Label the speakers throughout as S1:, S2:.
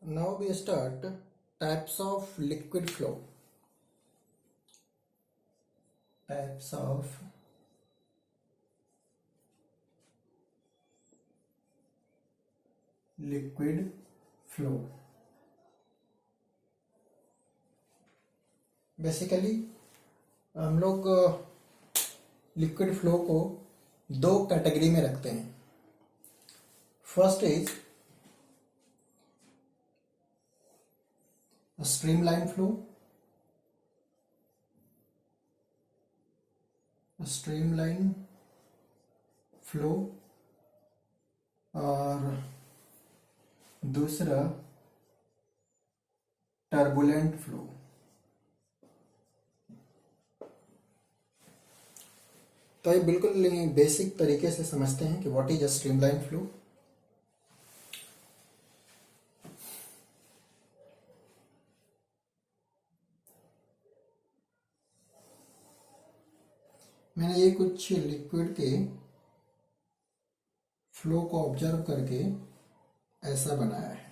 S1: Now we start types of liquid flow. Types of liquid flow. Basically हम लोग liquid flow को दो category में रखते हैं. First is streamline flow. Streamline flow और दूसरा टर्बुलेंट फ्लो. तो ये बिल्कुल बेसिक तरीके से समझते हैं कि what is a streamline flow. मैंने ये कुछ लिक्विड के फ्लो को ऑब्जर्व करके ऐसा बनाया है.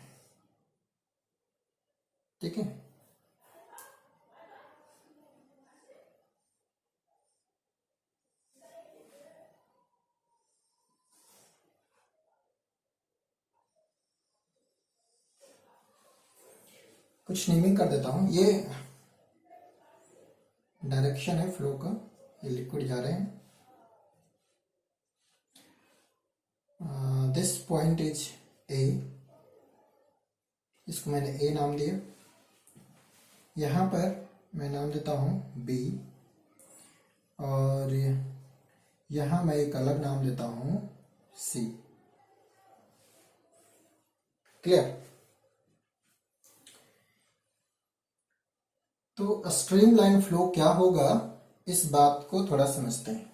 S1: ठीक है. कुछ नेमिंग कर देता हूं. ये डायरेक्शन है फ्लो का. ये लिक्विड जा रहे हैं. This point is a. इसको मैंने ए नाम दिया. यहां पर मैं नाम देता हूं बी और यहां मैं एक अलग नाम देता हूं सी. क्लियर. तो स्ट्रीमलाइन फ्लो क्या होगा इस बात को थोड़ा समझते हैं.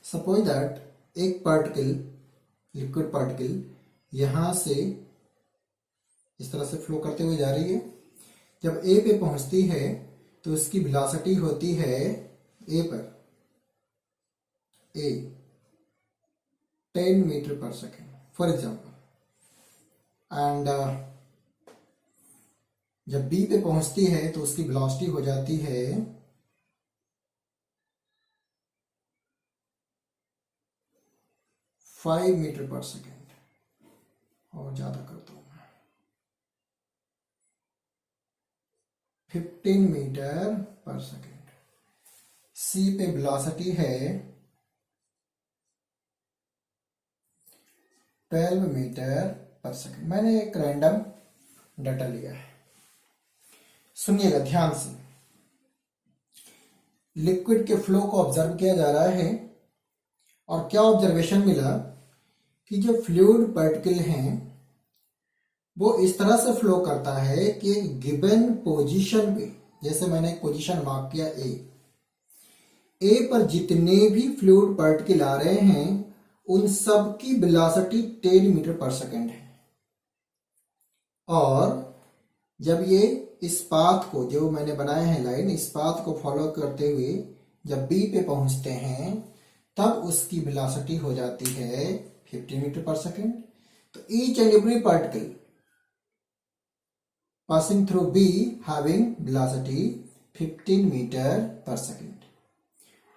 S1: सपोज दैट एक पार्टिकल, लिक्विड पार्टिकल यहां से इस तरह से फ्लो करते हुए जा रही है. जब ए पे पहुंचती है तो उसकी वेलोसिटी होती है ए पर ए 10 metre per second for example. And जब बी पे पहुंचती है तो उसकी वेलोसिटी हो जाती है 5 मीटर पर सेकेंड. और ज्यादा करता हूं 15 मीटर पर सेकेंड. सी पे वेलोसिटी है 12 मीटर पर सेकेंड. मैंने एक रैंडम डाटा लिया है. सुनिएगा ध्यान से. लिक्विड के फ्लो को ऑब्जर्व किया जा रहा है और क्या ऑब्जर्वेशन मिला कि जो फ्लूइड पार्टिकल हैं वो इस तरह से फ्लो करता है कि एक गिवन पोजीशन पे, जैसे मैंने एक पोजीशन मार्क किया ए पर जितने भी फ्लूइड पार्टिकल आ रहे हैं उन सब की वेलोसिटी 10 मीटर पर सेकेंड है. और जब ये इस पाथ को, जो मैंने बनाया है लाइन, इस पाथ को फॉलो करते हुए जब बी पे पहुंचते हैं तब उसकी वेलोसिटी हो जाती है 15 मीटर पर सेकेंड. तो each and every particle passing through B having velocity 15 metre per second.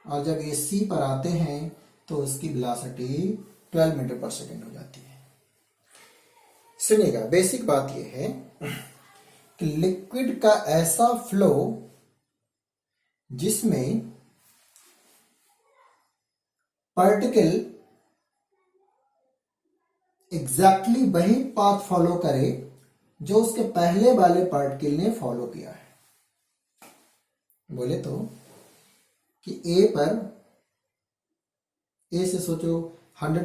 S1: और जब ये C पर आते हैं तो उसकी वेलोसिटी 12 मीटर पर सेकेंड हो जाती है. सुनिएगा, बेसिक बात ये है कि लिक्विड का ऐसा फ्लो जिसमें पार्टिकल एग्जैक्टली वही पाथ फॉलो करे जो उसके पहले वाले पार्टिकल ने फॉलो किया है. बोले तो कि ए पर, ए से सोचो 100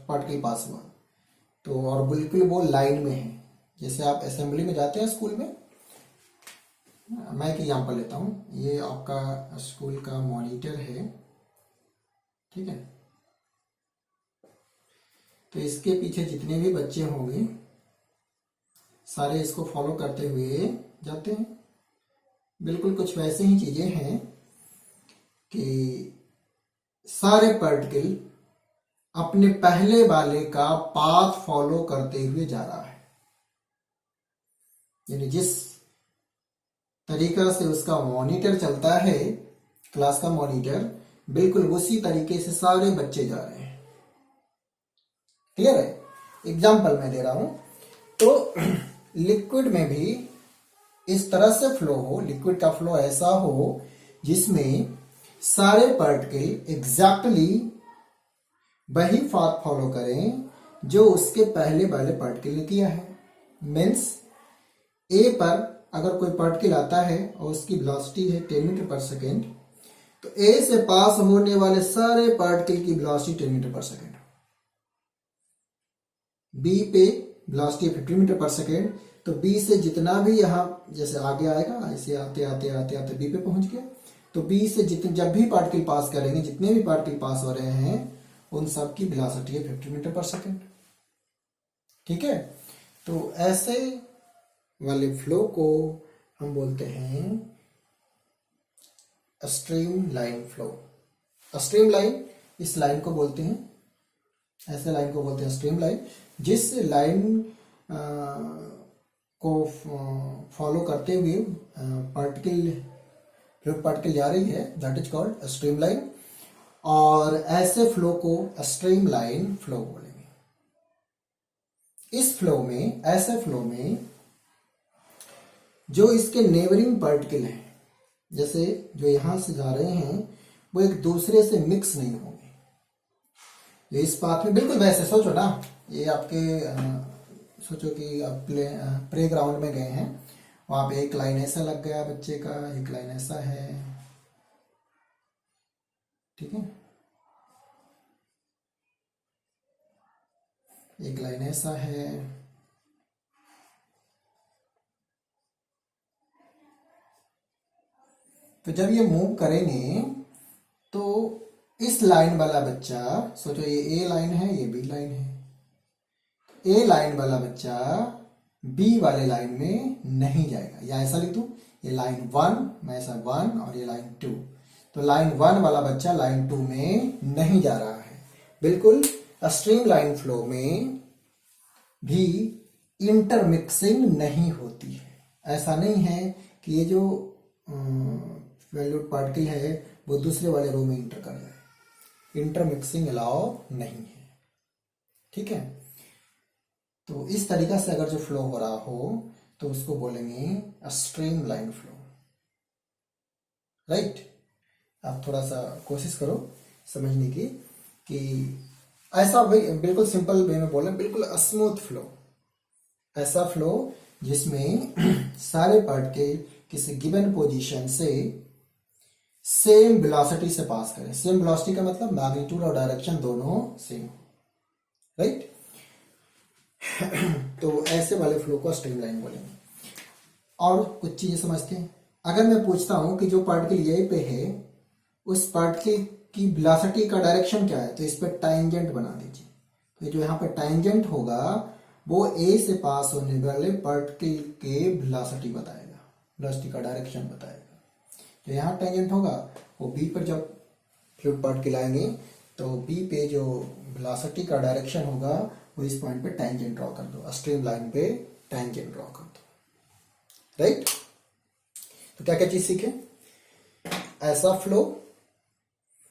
S1: पार्टिकल पास हुआ तो, और बिल्कुल वो लाइन में है. जैसे आप असेंबली में जाते हैं स्कूल में. मैं एक एग्जांपल लेता हूं. ये आपका स्कूल का मॉनिटर है. ठीक है. तो इसके पीछे जितने भी बच्चे होंगे सारे इसको फॉलो करते हुए जाते हैं. बिल्कुल कुछ वैसे ही चीजें हैं कि सारे पार्टिकल अपने पहले वाले का पाथ फॉलो करते हुए जा रहा है. यानी जिस तरीका से उसका मॉनिटर चलता है, क्लास का मॉनिटर, बिल्कुल उसी तरीके से सारे बच्चे जा रहे हैं। क्लियर है? एग्जाम्पल मैं दे रहा हूं। तो लिक्विड में भी इस तरह से फ्लो हो, लिक्विड का फ्लो ऐसा हो जिसमें सारे पार्टिकल एग्जैक्टली वही पाथ फॉलो करें जो उसके पहले वाले पार्टिकल ने किया है। मीन्स ए पर अगर कोई पार्टिकल आता है और उसकी वेलोसिटी है 10 मीटर पर सेकेंड, तो ए से पास होने वाले सारे पार्टिकल की velocity 10 metre per second. B पे वेलोसिटी 50 मीटर पर सेकेंड, तो बी से जितना भी यहां जैसे आगे आएगा, ऐसे आते आते आते आते बी पे पहुंच गया, तो बी से जितने जब भी पार्टिकल पास करेंगे, जितने भी पार्टिकल पास हो रहे हैं, उन सब की वेलोसिटी है 50 मीटर पर सेकेंड। ठीक है? तो ऐसे वाले फ्लो को हम बोलते हैं stream line flow. Stream line, इस लाइन को बोलते हैं, ऐसे लाइन को बोलते हैं स्ट्रीम लाइन। जिस लाइन को फॉलो करते हुए पार्टिकल जा रही है, that is called stream line. और ऐसे फ्लो को स्ट्रीम लाइन फ्लो बोलेंगे। इस फ्लो में, ऐसे फ्लो में जो इसके नेबरिंग पार्टिकल हैं, जैसे जो यहां से जा रहे हैं, वो एक दूसरे से मिक्स नहीं होंगे। ये इस पाथ में बिल्कुल वैसे सोचो ना, ये आपके सोचो कि आप प्ले ग्राउंड में गए हैं, वहां पे एक लाइन ऐसा लग गया बच्चे का, एक लाइन ऐसा है। ठीक है? एक लाइन ऐसा है, तो जब ये मूव करेंगे तो इस लाइन वाला बच्चा, सोचो ये ए लाइन है, ये बी लाइन है, ए लाइन वाला बच्चा बी वाले लाइन में नहीं जाएगा। या ऐसा लिख दूं, ये लाइन 1, मैं ऐसा 1, और ये लाइन 2, तो लाइन 1 वाला बच्चा लाइन 2 में नहीं जा रहा है। बिल्कुल स्ट्रीम लाइन फ्लो में भी इंटरमिक्सिंग नहीं होती है। ऐसा नहीं है कि ये जो वैल्यूड पार्टिकल है वो दूसरे वाले रो में इंटर कर जाए। इंटरमिक्सिंग अलाउ नहीं है। ठीक है? तो इस तरीका से अगर जो फ्लो हो रहा हो तो उसको बोलेंगे स्ट्रीम लाइन फ्लो। राइट? आप थोड़ा सा कोशिश करो समझने की कि ऐसा भाई बिल्कुल सिंपल वे में बोले, बिल्कुल स्मूथ फ्लो, ऐसा फ्लो जिसमें सारे पार्टिकल किसी गिवन पोजीशन से सेम वेलोसिटी से पास करें। सेम वेलोसिटी का मतलब मैग्नीट्यूड और डायरेक्शन दोनों सेम। राइट? तो ऐसे वाले फ्लो को स्ट्रीम लाइन बोलेंगे। और कुछ चीजें समझते हैं। अगर मैं पूछता हूं कि जो पार्टिकल ये पे है, उस पार्टिकल की वेलोसिटी का डायरेक्शन क्या है, तो इस पर टाइंजेंट बना दीजिए। तो जो यहाँ पे टाइंजेंट होगा वो ए से पास होने वाले पार्टिकल के वेलोसिटी बताएगा, वेलोसिटी का डायरेक्शन बताएगा। जो यहाँ टाइंजेंट होगा वो बी पर जब फ्लूइड पार्टिकल आएंगे तो बी पे जो वेलोसिटी का डायरेक्शन होगा वो इस पॉइंट पे टैंजेंट ड्रॉ कर दो, स्ट्रीम लाइन पे टैंजेंट ड्रॉ कर दो। राइट? तो क्या क्या चीज सीखे? ऐसा फ्लो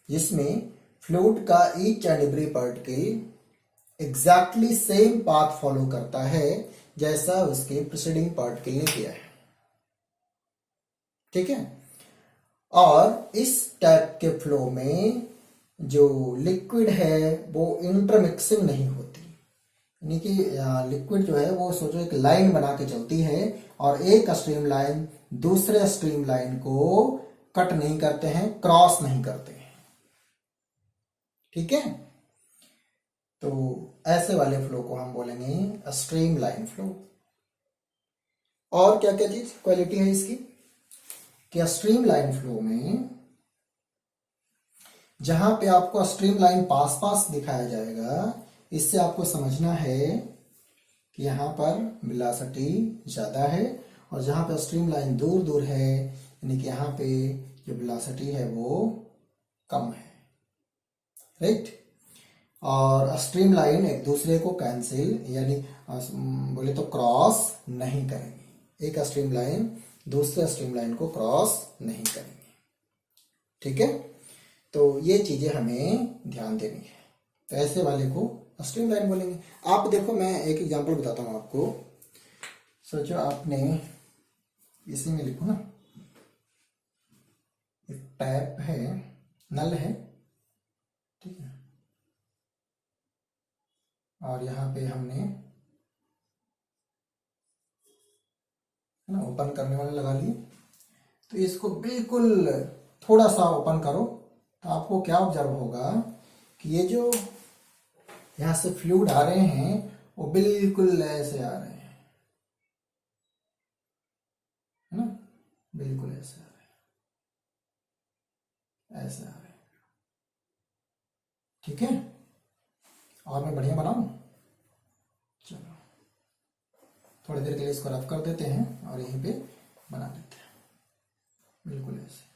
S1: जिसमें फ्लूइड का each and every particle exactly same path follow करता है जैसा उसके प्रीसीडिंग पार्टिकल ने किया है। ठीक है? और इस टाइप के फ्लो में जो लिक्विड है वो इंटरमिक्सिंग नहीं होती, यानी कि लिक्विड जो है वो सोचो एक लाइन बना के चलती है और एक स्ट्रीम लाइन दूसरे स्ट्रीम लाइन को कट नहीं करते हैं, क्रॉस नहीं करते हैं। ठीक है? तो ऐसे वाले फ्लो को हम बोलेंगे स्ट्रीम लाइन फ्लो। और क्या क्या चीज क्वालिटी है इसकी कि स्ट्रीम लाइन फ्लो में जहां पे आपको स्ट्रीम लाइन पास पास दिखाया जाएगा, इससे आपको समझना है कि यहां पर वेलोसिटी ज्यादा है, और जहां पे स्ट्रीम लाइन दूर दूर है यानी कि यहां पे जो वेलोसिटी है वो कम है। राइट? और स्ट्रीम लाइन एक दूसरे को कैंसिल यानी बोले तो क्रॉस नहीं करेंगे। एक स्ट्रीम लाइन दूसरे स्ट्रीम लाइन को क्रॉस नहीं करेंगे। ठीक है, तो ये चीजें हमें ध्यान देनी है। तो ऐसे वाले को स्ट्रीम लाइन बोलेंगे। आप देखो, मैं एक एग्जांपल बताता हूँ आपको। सोचो आपने इसी में लिखो ना, एक टैप है, नल है, ठीक है, और यहाँ पे हमने है ना ओपन करने वाले लगा लिए। तो इसको बिल्कुल थोड़ा सा ओपन करो तो आपको क्या ऑब्जर्व होगा कि ये जो यहाँ से फ्लूइड आ रहे हैं वो बिल्कुल ऐसे आ रहे हैं, है ना, बिल्कुल ऐसे आ रहे हैं, ऐसे आ रहे हैं। ठीक है, और मैं बढ़िया बनाऊं? चलो थोड़ी देर के लिए इसको रफ कर देते हैं और यहीं पे बना देते हैं, बिल्कुल ऐसे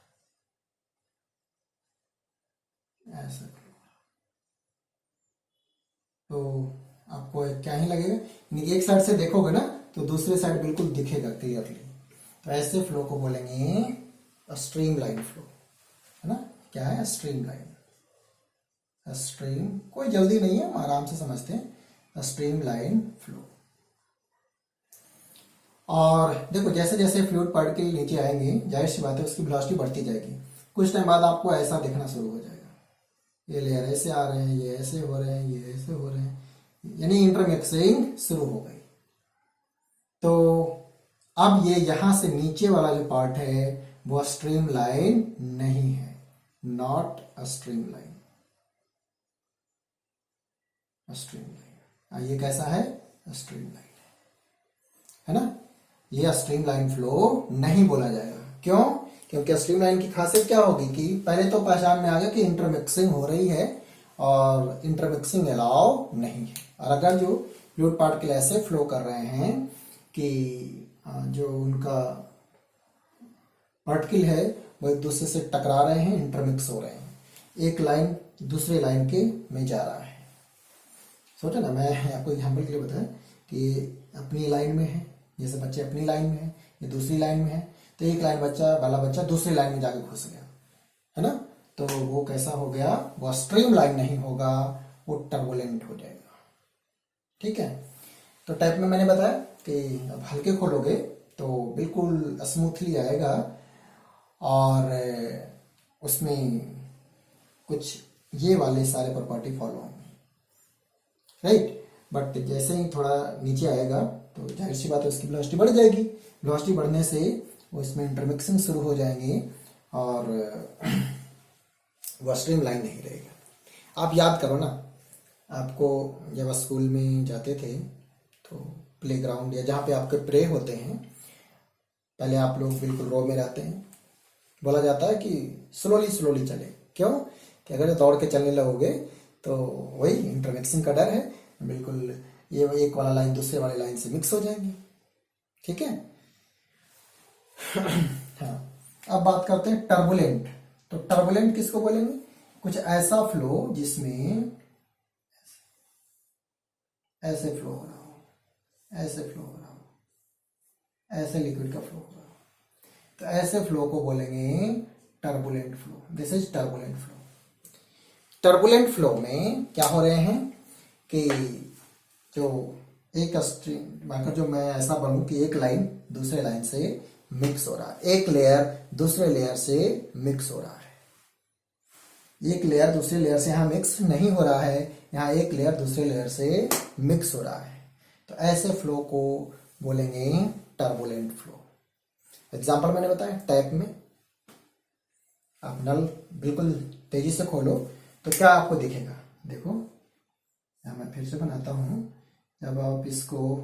S1: ऐसे। तो आपको क्या ही लगेगा, एक साइड से देखोगे ना तो दूसरे साइड बिल्कुल दिखेगा क्लियरली। तो ऐसे फ्लो को बोलेंगे स्ट्रीम लाइन फ्लो, है ना। क्या है? Stream line. स्ट्रीम, कोई जल्दी नहीं है, हम आराम से समझते हैं। Stream line flow. और देखो जैसे जैसे फ्लूइड पार्टिकल नीचे आएंगे, जाहिर सी बात है उसकी वेलोसिटी बढ़ती जाएगी। कुछ टाइम बाद आपको ऐसा दिखना शुरू हो जाएगा, ये लेयर ऐसे आ रहे हैं, ये ऐसे हो रहे हैं, ये ऐसे हो रहे हैं, यानी इंटरमिक्सिंग शुरू हो गई। तो अब ये यहां से नीचे वाला जो पार्ट है वो स्ट्रीम लाइन नहीं है, not a stream line. Stream line, ये कैसा है? स्ट्रीम लाइन है ना। ये स्ट्रीम लाइन फ्लो नहीं बोला जाएगा। क्यों? क्योंकि स्ट्रीम लाइन की खासियत क्या होगी कि पहले तो पहचान में आ गया कि इंटरमिक्सिंग हो रही है और इंटरमिक्सिंग अलाउ नहीं है। और अगर जो फ्लूइड पार्टिकल ऐसे फ्लो कर रहे हैं कि जो उनका पार्टिकल है वो एक दूसरे से टकरा रहे हैं, इंटरमिक्स हो रहे हैं, एक लाइन दूसरे लाइन के में जा रहा है। सोचो ना, मैं आपको एग्जाम्पल के लिए बताया कि अपनी लाइन में है, जैसे बच्चे अपनी लाइन में है, ये दूसरी लाइन में है, तो एक लाइन वाला बच्चा दूसरी लाइन में जाके घुस गया, है ना। तो वो कैसा हो गया? वो स्ट्रीम लाइन नहीं होगा, वो टर्बुलेंट हो जाएगा। ठीक है, तो टाइप में मैंने बताया कि अब हल्के खोलोगे तो बिल्कुल स्मूथली आएगा और उसमें कुछ ये वाले सारे प्रॉपर्टी फॉलो होंगे, राइट। बट जैसे ही थोड़ा नीचे आएगा तो जाहिर सी बात है उसकी वेलोसिटी बढ़ जाएगी। वेलोसिटी बढ़ने से वो इसमें इंटरमिक्सिंग शुरू हो जाएंगे और वह स्ट्रीम लाइन नहीं रहेगा। आप याद करो ना, आपको जब स्कूल में जाते थे तो प्लेग्राउंड या जहाँ पे आपके प्रे होते हैं, पहले आप लोग बिल्कुल रो में रहते हैं। बोला जाता है कि स्लोली स्लोली चले। क्यों? कि अगर दौड़ के चलने लगोगे तो वही इंटरमिक्सिंग का डर है, बिल्कुल ये एक वाला लाइन दूसरे वाले लाइन से मिक्स हो जाएंगे। ठीक है। हाँ, अब बात करते हैं टर्बुलेंट। तो टर्बुलेंट किसको बोलेंगे? कुछ ऐसा फ्लो जिसमें ऐसे फ्लो हो रहा हो, ऐसे फ्लो हो रहा हो, ऐसे लिक्विड का फ्लो हो रहा हो, तो ऐसे फ्लो को बोलेंगे turbulent flow. This is turbulent flow. Turbulent flow में क्या हो रहे हैं कि जो एक स्ट्रीम, अगर जो मैं ऐसा बनूं कि एक लाइन दूसरे लाइन से मिक्स हो रहा है, एक लेयर दूसरे लेयर से मिक्स हो रहा है, एक लेयर दूसरे लेयर से यहाँ मिक्स नहीं हो रहा है, यहाँ एक लेयर दूसरे लेयर से मिक्स हो रहा है, तो ऐसे फ्लो को बोलेंगे टर्बुलेंट फ्लो। एग्जाम्पल मैंने बताया, टैप में आप नल बिल्कुल तेजी से खोलो तो क्या आपको दिखेगा? देखो यहाँ मैं फिर से बनाता हूँ। जब आप इसको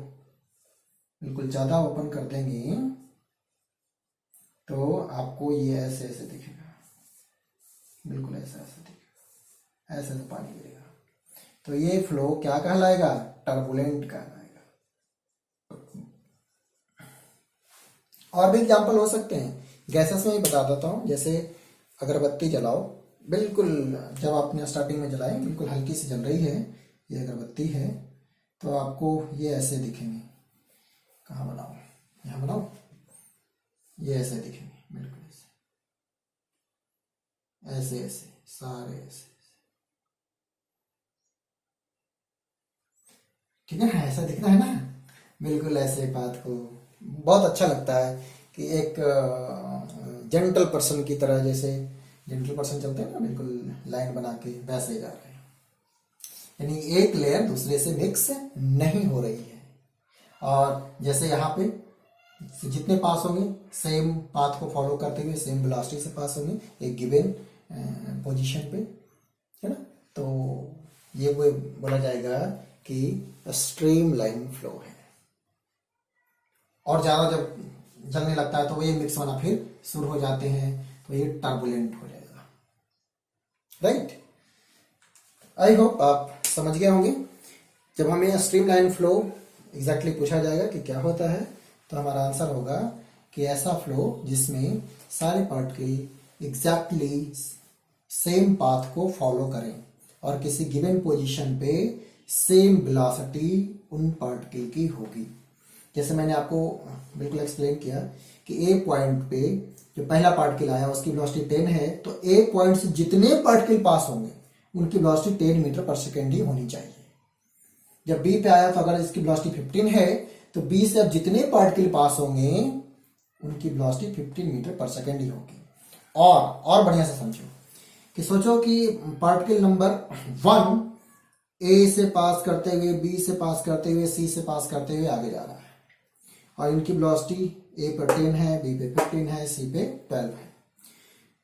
S1: बिल्कुल ज्यादा ओपन कर देंगे तो आपको ये ऐसे ऐसे दिखेगा, बिल्कुल ऐसा ऐसा दिखेगा, ऐसे ऐसे पानी गिरेगा। तो ये फ्लो क्या कहलाएगा? टर्बुलेंट कहलाएगा। और भी एग्जाम्पल हो सकते हैं, गैसेस में ही बता देता हूँ। जैसे अगरबत्ती जलाओ, बिल्कुल जब आपने स्टार्टिंग में जलाई बिल्कुल हल्की सी जल रही है, ये अगरबत्ती है, तो आपको ये ऐसे दिखेंगे। कहाँ बनाओ? यहाँ बनाओ, ये ऐसे दिखेंगे बिल्कुल ऐसे ऐसे ऐसे सारे ऐसे, ठीक है ना, ऐसा दिखना है ना, बिल्कुल ऐसे बात को बहुत अच्छा लगता है कि एक जेंटल पर्सन की तरह, जैसे जेंटल पर्सन चलते हैं ना बिल्कुल लाइन बना के, वैसे ही जा रहे हैं, यानी एक लेयर दूसरे से मिक्स नहीं हो रही है। और जैसे यहाँ पे जितने पास होंगे सेम पाथ को फॉलो करते हुए सेम वेलोसिटी से पास होंगे एक गिवन पोजीशन पे, है ना, तो ये वो बोला जाएगा कि स्ट्रीम लाइन फ्लो है। और ज़्यादा जब जलने लगता है तो ये मिक्स होना फिर शुरू हो जाते हैं, तो ये टर्बुलेंट हो जाएगा। राइट, आई होप आप समझ गए होंगे। जब हमें स्ट्रीम लाइन फ्लो एग्जैक्टली पूछा जाएगा कि क्या होता है, तो हमारा आंसर होगा कि ऐसा फ्लो जिसमें सारे पार्टिकल एग्जैक्टली सेम पाथ को फॉलो करें और किसी गिवन पोजीशन पे सेम वेलोसिटी उन पार्टिकल की होगी। जैसे मैंने आपको बिल्कुल एक्सप्लेन किया कि ए पॉइंट पे जो पहला पार्टिकल आया उसकी वेलोसिटी 10 है, तो ए पॉइंट से जितने पार्टिकल पास होंगे उनकी वेलोसिटी 10 मीटर पर सेकेंड ही होनी चाहिए। जब बी पे आया तो अगर इसकी वेलोसिटी 15 है तो बी से अब जितने पार्टिकल पास होंगे उनकी वेलोसिटी 15 मीटर पर सेकेंड ही होगी। और बढ़िया से समझो कि सोचो कि पार्टिकल नंबर 1 ए से पास करते हुए, बी से पास करते हुए, सी से पास करते हुए आगे जा रहा है और इनकी वेलोसिटी ए पे 10 है, बी पे 15 है, सी पे 12 है।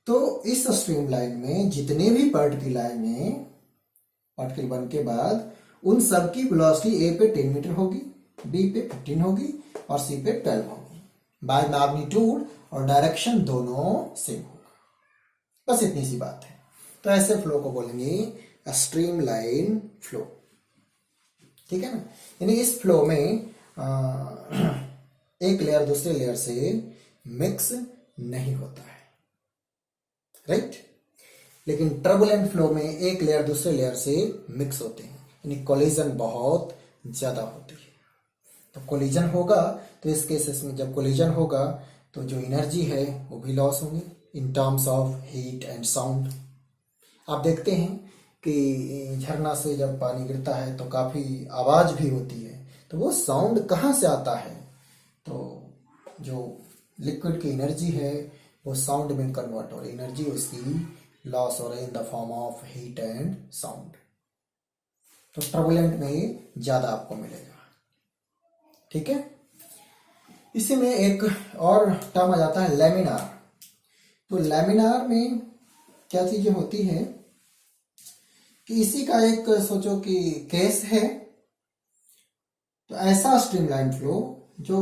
S1: तो इस स्ट्रीम लाइन में जितने भी पार्टिकल आएंगे पार्टिकल 1 के बाद, उन सब की वेलोसिटी ए पे 10 मीटर होगी, बी पे 15 होगी और सी पे 12 होगी। बाय मैग्नीट्यूड और डायरेक्शन दोनों सेम होगा। बस इतनी सी बात है। तो ऐसे फ्लो को बोलेंगे स्ट्रीम लाइन फ्लो, ठीक है ना। यानी इस फ्लो में एक लेयर दूसरे लेयर से मिक्स नहीं होता है, राइट। लेकिन टर्बुलेंट फ्लो में एक लेयर दूसरे लेयर से मिक्स होते हैं, यानी कोलिजन बहुत ज्यादा होती है। तो कोलिजन होगा तो इस केसेस में जब कोलिजन होगा तो जो एनर्जी है वो भी लॉस होंगी in terms of heat and sound. आप देखते हैं कि झरना से जब पानी गिरता है तो काफी आवाज भी होती है, तो वो साउंड कहाँ से आता है, तो जो लिक्विड की एनर्जी है वो साउंड में कन्वर्ट हो रही, एनर्जी उसकी लॉस हो रही in the form of heat and sound. तो टर्बुलेंट में ज्यादा आपको मिलेगा, ठीक है। इसी में एक और टर्म आ जाता है लैमिनार। तो लैमिनार में क्या चीजें होती है कि इसी का एक सोचो कि केस है। तो ऐसा स्ट्रीमलाइन फ्लो जो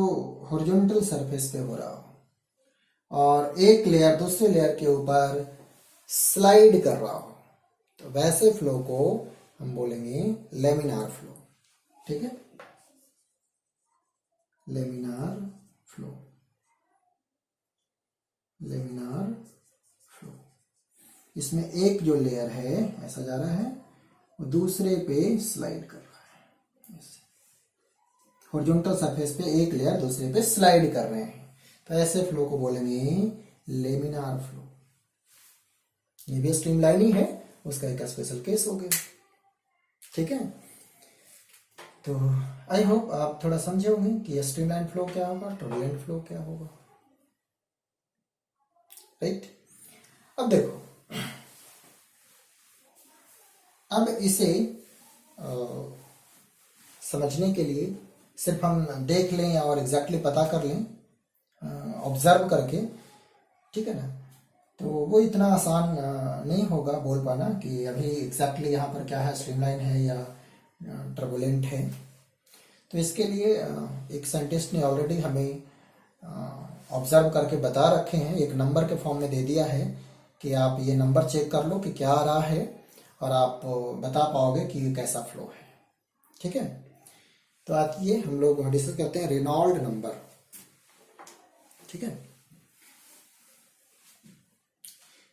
S1: हॉरिजॉन्टल सरफेस पे हो रहा हो और एक लेयर दूसरे लेयर के ऊपर स्लाइड कर रहा हो, तो वैसे फ्लो को हम बोलेंगे लेमिनार फ्लो, ठीक है, लेमिनार फ्लो, लेमिनार फ्लो। इसमें एक जो लेयर है ऐसा जा रहा है वो दूसरे पे स्लाइड कर रहा है, हॉरिजॉन्टल सरफेस पे एक लेयर दूसरे पे स्लाइड कर रहे हैं, तो ऐसे फ्लो को बोलेंगे लेमिनार फ्लो। ये भी स्ट्रीमलाइन ही है, उसका एक स्पेशल केस हो गया, ठीक है। तो आई होप आप थोड़ा समझे होंगे कि स्ट्रीमलाइन फ्लो क्या होगा, टर्बुलेंट फ्लो क्या होगा, राइट। अब देखो, अब इसे समझने के लिए सिर्फ हम देख लें और एग्जैक्टली पता कर लें ऑब्जर्व करके, ठीक है ना, तो वो इतना आसान नहीं होगा बोल पाना कि अभी एग्जैक्टली यहाँ पर क्या है, स्ट्रीमलाइन है या टर्बुलेंट है। तो इसके लिए एक साइंटिस्ट ने ऑलरेडी हमें ऑब्जर्व करके बता रखे हैं, एक नंबर के फॉर्म में दे दिया है कि आप ये नंबर चेक कर लो कि क्या आ रहा है और आप बता पाओगे कि ये कैसा फ्लो है, ठीक है। तो आइए हम लोग डिस्कस करते हैं रेनॉल्ड नंबर, ठीक है।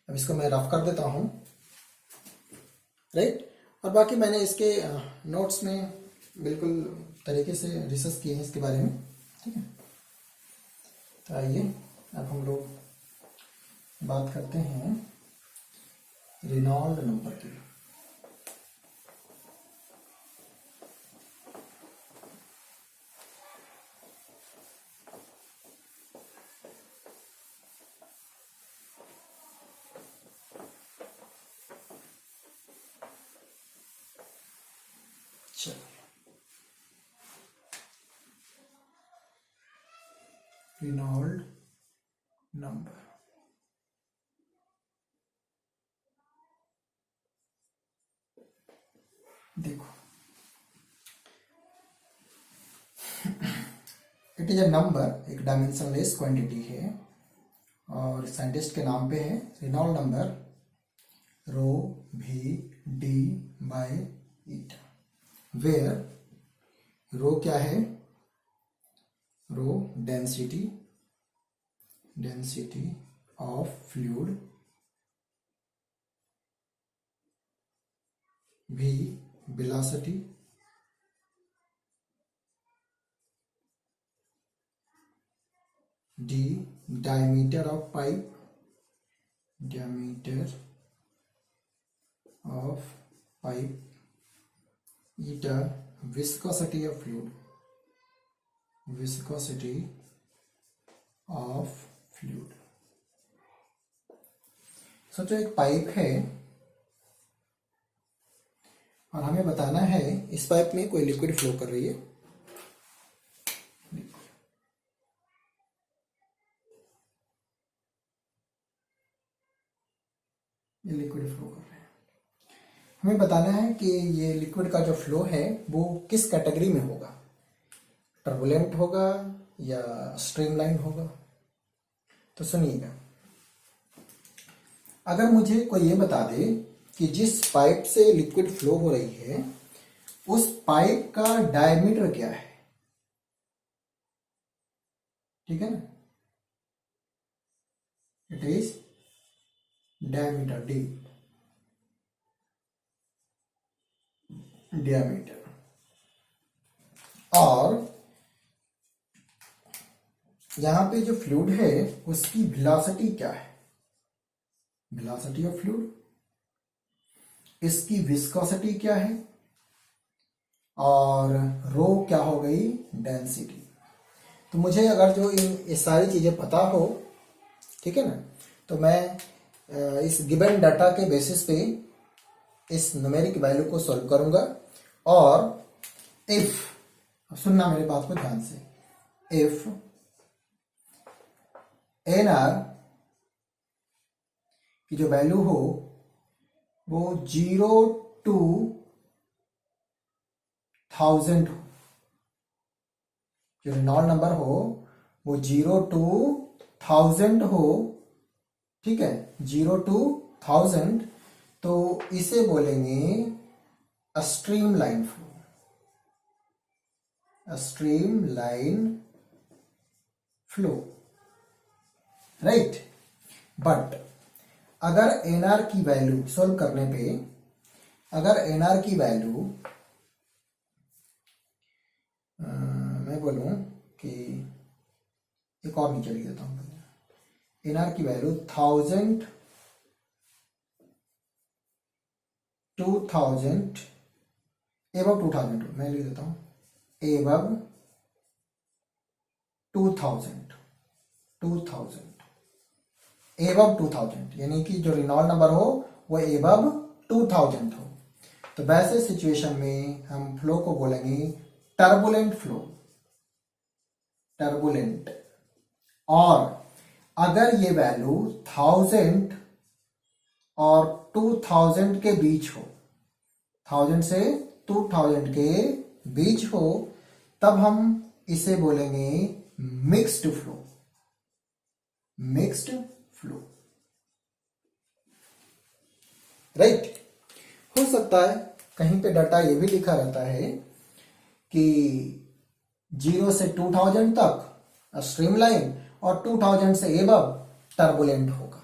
S1: अब इसको मैं रफ कर देता हूं, राइट। और बाकी मैंने इसके नोट्स में बिल्कुल तरीके से रिसर्च किए हैं इसके बारे में, ठीक है। तो आइए अब हम लोग बात करते हैं रेनॉल्ड नंबर की। रेनॉल्ड नंबर, देखो इट इज अ नंबर, एक डायमेंशनलेस क्वांटिटी है और साइंटिस्ट के नाम पे है रेनॉल्ड नंबर, रो भी डी बाय ईटा, वेयर रो क्या है, रो डेंसिटी ऑफ फ्लूइड, भी velocity, D diameter of pipe, eta viscosity of fluid, सोचो एक पाइप है और हमें बताना है इस पाइप में कोई लिक्विड फ्लो कर रही है, ये लिक्विड फ्लो कर रहे हैं। हमें बताना है कि ये लिक्विड का जो फ्लो है वो किस कैटेगरी में होगा, टर्बुलेंट होगा या स्ट्रीमलाइन होगा। तो सुनिएगा, अगर मुझे कोई ये बता दे कि जिस पाइप से लिक्विड फ्लो हो रही है उस पाइप का डायमीटर क्या है, ठीक है ना, इट इज डायमीटर, diameter, और यहां पे जो फ्लूइड है उसकी वेलोसिटी क्या है, वेलोसिटी ऑफ फ्लूइड, इसकी विस्कोसिटी क्या है, और रो क्या हो गई, डेंसिटी। तो मुझे अगर जो ये सारी चीजें पता हो, ठीक है ना, तो मैं इस गिवन डाटा के बेसिस पे इस न्यूमेरिक वैल्यू को सॉल्व करूंगा, और इफ, सुनना मेरी बात को ध्यान से, इफ एन आर की जो वैल्यू हो वो 0 to 1000 हो, जो रेनॉल्ड नंबर हो वो 0 to 1000 हो, ठीक है, 0 to 1000, तो इसे बोलेंगे stream line flow, stream line flow, right. But अगर एनआर की वैल्यू सोल्व करने पे, अगर एनआर की वैल्यू मैं बोलूं कि एक और नीचे लिख देता हूं, एनआर की वैल्यू 1000 2000 एबव 2000, मैं लिख देता हूं एबव 2000 एबव 2000, यानी कि जो रेनॉल्ड नंबर हो वो एबव 2000 हो, तो वैसे सिचुएशन में हम फ्लो को बोलेंगे टर्बुलेंट फ्लो, टर्बुलेंट। और अगर ये वैल्यू 1000 और 2000 के बीच हो, 1000 से 2000 के बीच हो, तब हम इसे बोलेंगे mixed flow, mixed flow, right. हो सकता है कहीं पे डाटा ये भी लिखा रहता है कि 0 से 2000 तक स्ट्रीमलाइन और 2000 से एबव टर्बुलेंट होगा।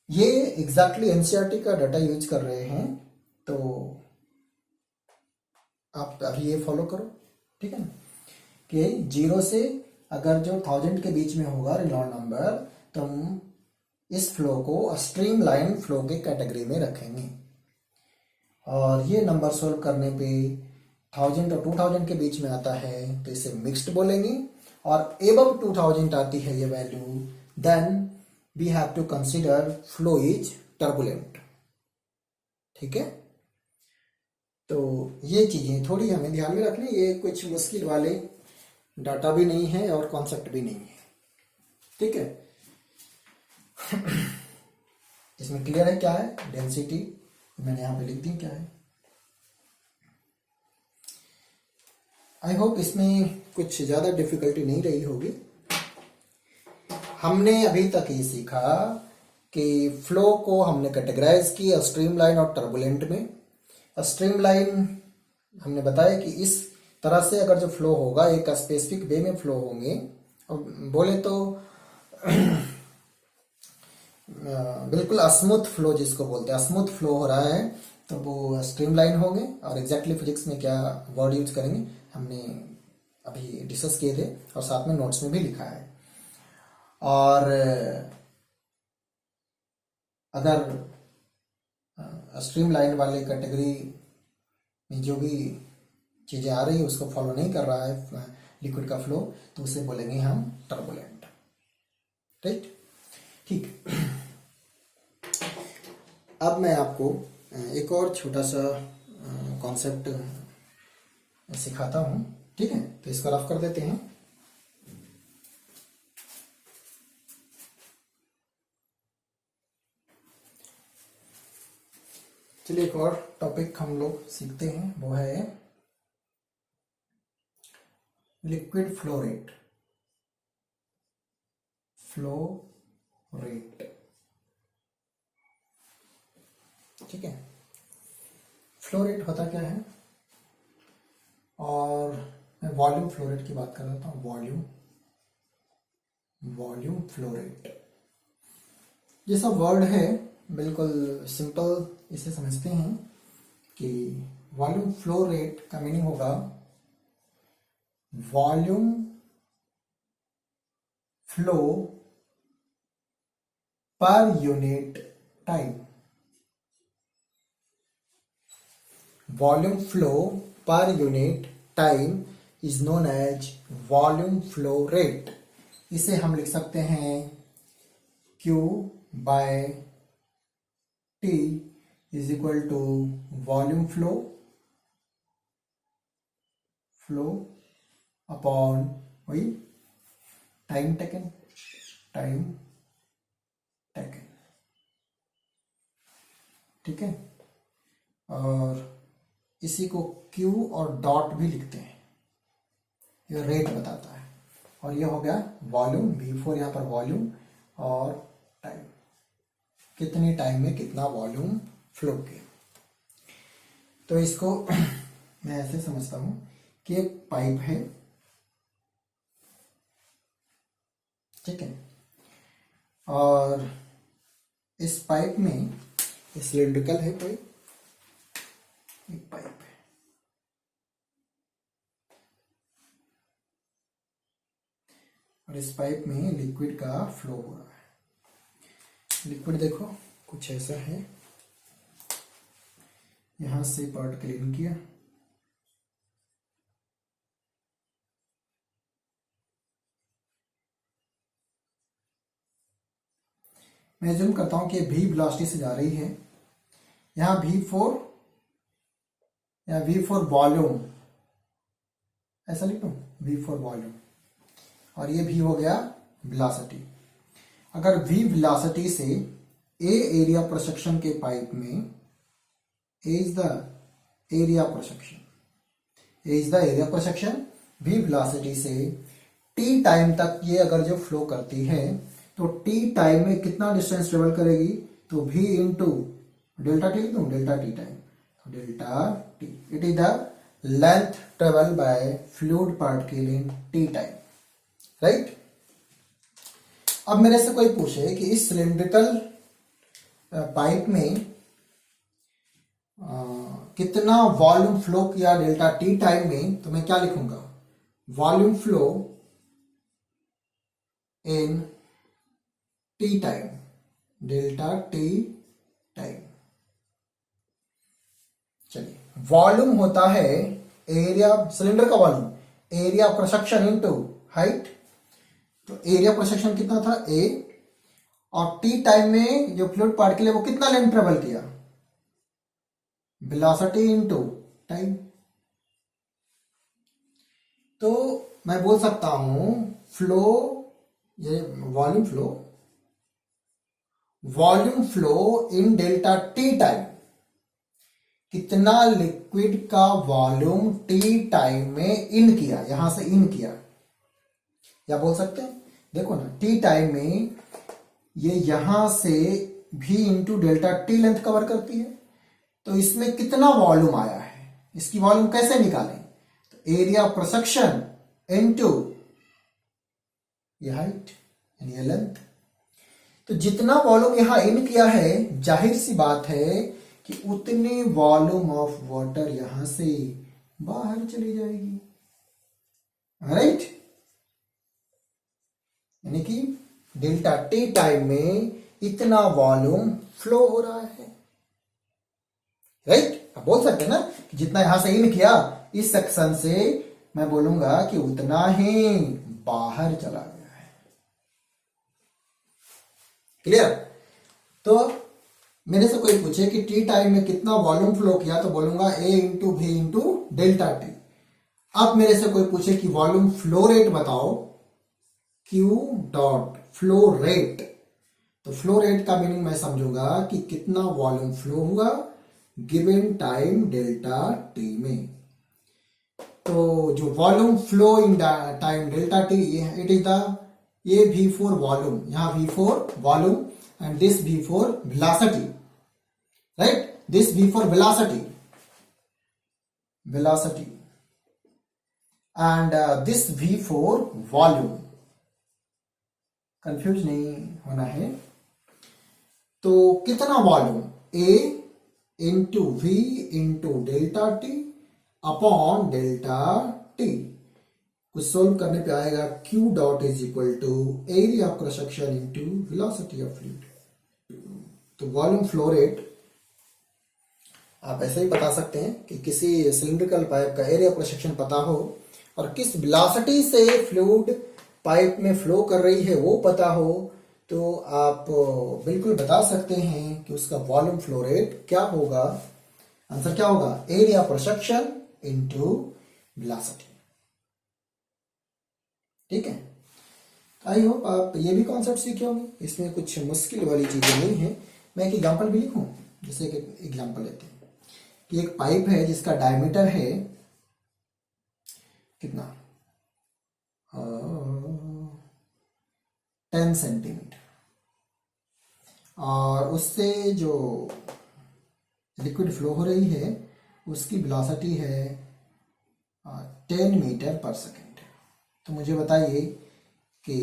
S1: ये एग्जैक्टली एनसीईआरटी का डाटा यूज कर रहे हैं, तो आप अभी ये फॉलो करो, ठीक है ना, कि 0 से अगर जो 1000 के बीच में होगा रेनॉल्ड नंबर तो हम इस फ्लो को स्ट्रीम लाइन फ्लो के कैटेगरी में रखेंगे। और ये नंबर सोल्व करने पे 1000 और 2000 के बीच में आता है तो इसे मिक्स्ड बोलेंगे, और एबव 2000 आती है ये वैल्यू, then we have to consider flow is turbulent. ठीक है, तो ये चीजें थोड़ी हमें ध्यान में रखनी, ये कुछ मुश्किल वाले डाटा भी नहीं है और कॉन्सेप्ट भी नहीं है। ठीक है, इसमें क्लियर है क्या है डेंसिटी, मैंने यहां पे लिख दी क्या है। आई होप इसमें कुछ ज्यादा डिफिकल्टी नहीं रही होगी। हमने अभी तक ये सीखा कि फ्लो को हमने कैटेगराइज किया स्ट्रीमलाइन और टर्बुलेंट में। स्ट्रीमलाइन हमने बताया कि इस तरह से अगर जो फ्लो होगा एक स्पेसिफिक वे में फ्लो होंगे, और बोले तो बिल्कुल स्मूथ फ्लो जिसको बोलते हैं, स्मूथ फ्लो हो रहा है तो वो स्ट्रीमलाइन होंगे। और एग्जैक्टली फिजिक्स में क्या वर्ड यूज करेंगे हमने अभी डिस्कस किए थे और साथ में नोट्स में भी लिखा है। और अगर स्ट्रीमलाइन वाले कैटेगरी में जो भी चीजें आ रही है उसको फॉलो नहीं कर रहा है लिक्विड का फ्लो, तो उसे बोलेंगे हम टर्बुलेंट। राइट, ठीक। अब मैं आपको एक और छोटा सा कॉन्सेप्ट सिखाता हूं। ठीक है, तो इसको रफ कर देते हैं। चलिए एक और टॉपिक हम लोग सीखते हैं, वो है liquid flow rate. Flow rate, ठीक है। फ्लो रेट होता क्या है, और मैं वॉल्यूम फ्लो रेट की बात कर रहा था। वॉल्यूम फ्लो रेट जैसा वर्ड है, बिल्कुल सिंपल इसे समझते हैं कि वॉल्यूम फ्लो रेट का मीनिंग होगा volume flow per unit time. Volume flow per unit time is known as volume flow rate. इसे हम लिख सकते हैं Q by T is equal to volume flow upon वही टाइम टेकन। ठीक है, और इसी को Q और डॉट भी लिखते हैं, ये रेट बताता है। और ये हो गया वॉल्यूम, V4 यहाँ पर वॉल्यूम, और टाइम, कितने टाइम में कितना वॉल्यूम फ्लो किया। तो इसको मैं ऐसे समझता हूं कि एक पाइप है, ठीक है, और इस पाइप में सिलिंड्रिकल है कोई एक पाइप है, और इस पाइप में लिक्विड का फ्लो हो रहा है। लिक्विड देखो कुछ ऐसा है, यहां से पार्ट क्लीन किया, मैं जूम करता हूं कि V वेलोसिटी से जा रही है। यहां V4 या V4 वॉल्यूम ऐसा लिख दूं, V4 वॉल्यूम, और ये V हो गया वेलोसिटी। अगर V वेलोसिटी से A एरिया पर सेक्शन के पाइप में, A इज द एरिया पर section, A is the area पर सेक्शन, V वेलोसिटी से T टाइम तक ये अगर जो फ्लो करती है तो T टाइम में कितना डिस्टेंस ट्रेवल करेगी, तो V इंटू डेल्टा टी लिख दूं, delta T time, delta T it is the length travel by fluid particle in T time. Right, अब मेरे से कोई पूछे कि इस सिलिंड्रिकल पाइप में कितना वॉल्यूम फ्लो किया डेल्टा टी टाइम में, तो मैं क्या लिखूंगा, वॉल्यूम फ्लो इन T time, delta T time. चलिए, वॉल्यूम होता है एरिया, सिलेंडर का volume area cross section into height. तो एरिया क्रॉस सेक्शन कितना था ए, और टी टाइम में जो फ्लूइड पार्टिकल है वो कितना लेंथ ट्रेवल किया, वेलोसिटी इनटू टाइम। तो मैं बोल सकता हूं फ्लो, ये वॉल्यूम फ्लो इन डेल्टा टी टाइम, कितना लिक्विड का वॉल्यूम टी टाइम में इन किया, यहां से इन किया, या बोल सकते हैं देखो ना टी टाइम में ये यहां से भी into delta T length cover करती है, तो इसमें कितना वॉल्यूम आया है, इसकी वॉल्यूम कैसे निकालें, तो area of cross section into ये हाइट यानी ये लेंथ। तो जितना वॉल्यूम यहां इन किया है, जाहिर सी बात है कि उतने वॉल्यूम ऑफ वाटर यहां से बाहर चली जाएगी, राइट। यानी कि डेल्टा टी टाइम में इतना वॉल्यूम फ्लो हो रहा है, राइट। आप बोल सकते हैं ना कि जितना यहां से इन किया इस सेक्शन से, मैं बोलूंगा कि उतना ही बाहर चला गया है। क्लियर। तो मेरे से कोई पूछे कि टी टाइम में कितना वॉल्यूम फ्लो किया, तो बोलूंगा A into V into delta T. अब मेरे से कोई पूछे कि वॉल्यूम फ्लो रेट बताओ, क्यू डॉट फ्लो रेट, तो फ्लो रेट का मीनिंग मैं समझूंगा कि कितना वॉल्यूम फ्लो हुआ गिवन टाइम डेल्टा टी में। तो जो volume flow in time delta T, it is the ये V4 वॉल्यूम, यहां V4 volume and this V for velocity, right? This V for velocity and this V for volume, confuse नहीं होना है। तो कितना volume A into V into delta T upon delta T, कुछ solve करने पे आएगा Q dot is equal to area of cross section into velocity of fluid. तो वॉल्यूम फ्लो रेट आप ऐसे ही बता सकते हैं कि किसी सिलिंड्रिकल पाइप का एरिया क्रॉस सेक्शन पता हो और किस वेलोसिटी से फ्लूइड पाइप में फ्लो कर रही है वो पता हो, तो आप बिल्कुल बता सकते हैं कि उसका वॉल्यूम फ्लो रेट क्या होगा। आंसर क्या होगा, area cross section into velocity. ठीक है, आई होप आप ये भी कॉन्सेप्ट सीखे होंगे, इसमें कुछ मुश्किल वाली चीजें नहीं है। मैं एक एग्जांपल भी लिखूं, जैसे कि एग्जांपल लेते हैं कि एक पाइप है जिसका डायमीटर है कितना 10 सेंटीमीटर, और उससे जो लिक्विड फ्लो हो रही है उसकी वेलोसिटी है 10 मीटर पर सेकेंड। तो मुझे बताइए कि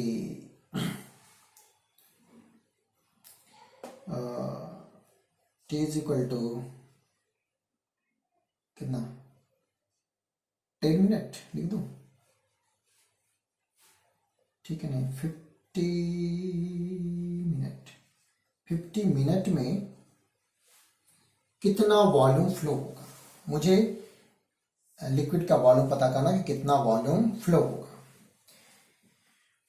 S1: T इज इक्वल टू कितना 10 मिनट लिख दूं, ठीक है नहीं 50 मिनट में कितना वॉल्यूम फ्लो होगा। मुझे लिक्विड का वॉल्यूम पता करना कि कितना वॉल्यूम फ्लो होगा।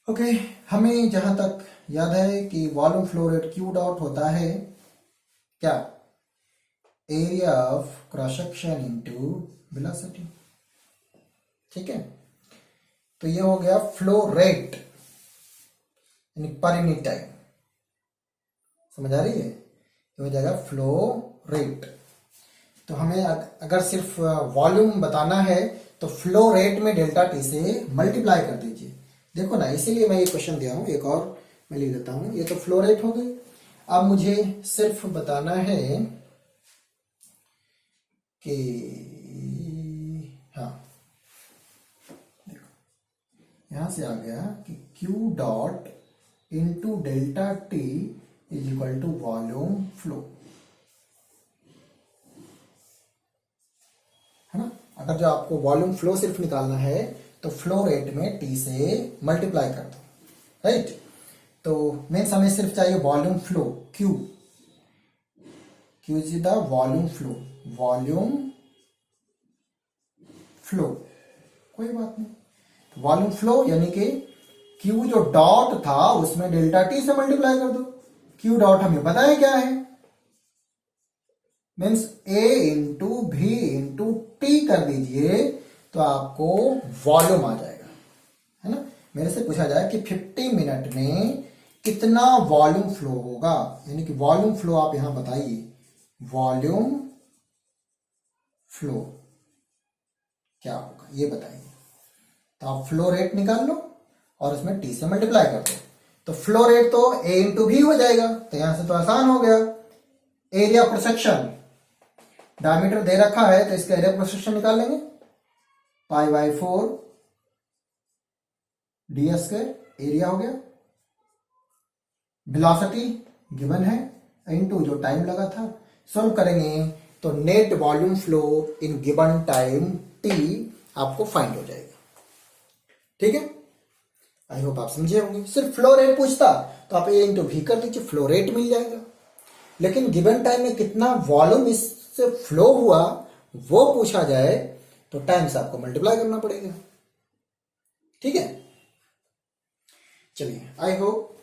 S1: ओके, हमें जहां तक याद है कि volume flow rate Q dot होता है क्या, area of cross section into velocity. ठीक है, तो ये हो गया फ्लो रेट यानी पर यूनिट टाइम। समझ आ रही है, ये हो जाएगा फ्लो रेट। तो हमें अगर सिर्फ वॉल्यूम बताना है तो फ्लो रेट में डेल्टा टी से मल्टीप्लाई कर दीजिए। देखो ना, इसीलिए मैं ये क्वेश्चन दिया हूं। एक और मैं लिख देता हूं, ये तो फ्लो रेट हो गई। अब मुझे सिर्फ बताना है कि हाँ देखो, यहां से आ गया कि Q dot into delta T is equal to volume flow, है ना। अगर जो आपको वॉल्यूम फ्लो सिर्फ निकालना है तो फ्लो रेट में टी से मल्टीप्लाई कर दो। राइट। तो मीन्स हमें सिर्फ चाहिए volume flow, Q is the volume flow, volume flow, कोई बात नहीं। वॉल्यूम फ्लो यानी कि क्यू जो डॉट था उसमें डेल्टा टी से मल्टीप्लाई कर दो। क्यू डॉट हमें पता है क्या है, मीन्स ए इंटू भी इंटू टी कर दीजिए तो आपको वॉल्यूम आ जाएगा, है ना। मेरे से पूछा जाए कि 50 मिनट में कितना वॉल्यूम फ्लो होगा, यानी कि वॉल्यूम फ्लो आप यहां बताइए, वॉल्यूम फ्लो क्या होगा ये बताइए। तो आप फ्लो रेट निकाल लो और उसमें टी से मल्टीप्लाई कर दो, तो फ्लो रेट तो ए इंटू भी हो जाएगा, तो यहां से तो आसान हो गया। एरिया पर सेक्शन, डायमीटर दे रखा है तो इसका एरिया पर सेक्शन निकाल लेंगे, π/4 ds², एरिया हो गया। वेलोसिटी गिवन है, इनटू जो टाइम लगा था, सॉल्व करेंगे तो net volume flow in given time T आपको फाइंड हो जाएगा। ठीक है, आई होप आप समझे होंगे। सिर्फ फ्लो रेट पूछता तो आप ए इंटू भी कर दीजिए, फ्लो रेट मिल जाएगा। लेकिन गिवन टाइम में कितना वॉल्यूम इससे फ्लो हुआ वो पूछा जाए तो टाइम से आपको मल्टीप्लाई करना पड़ेगा। ठीक है, चलिए आई होप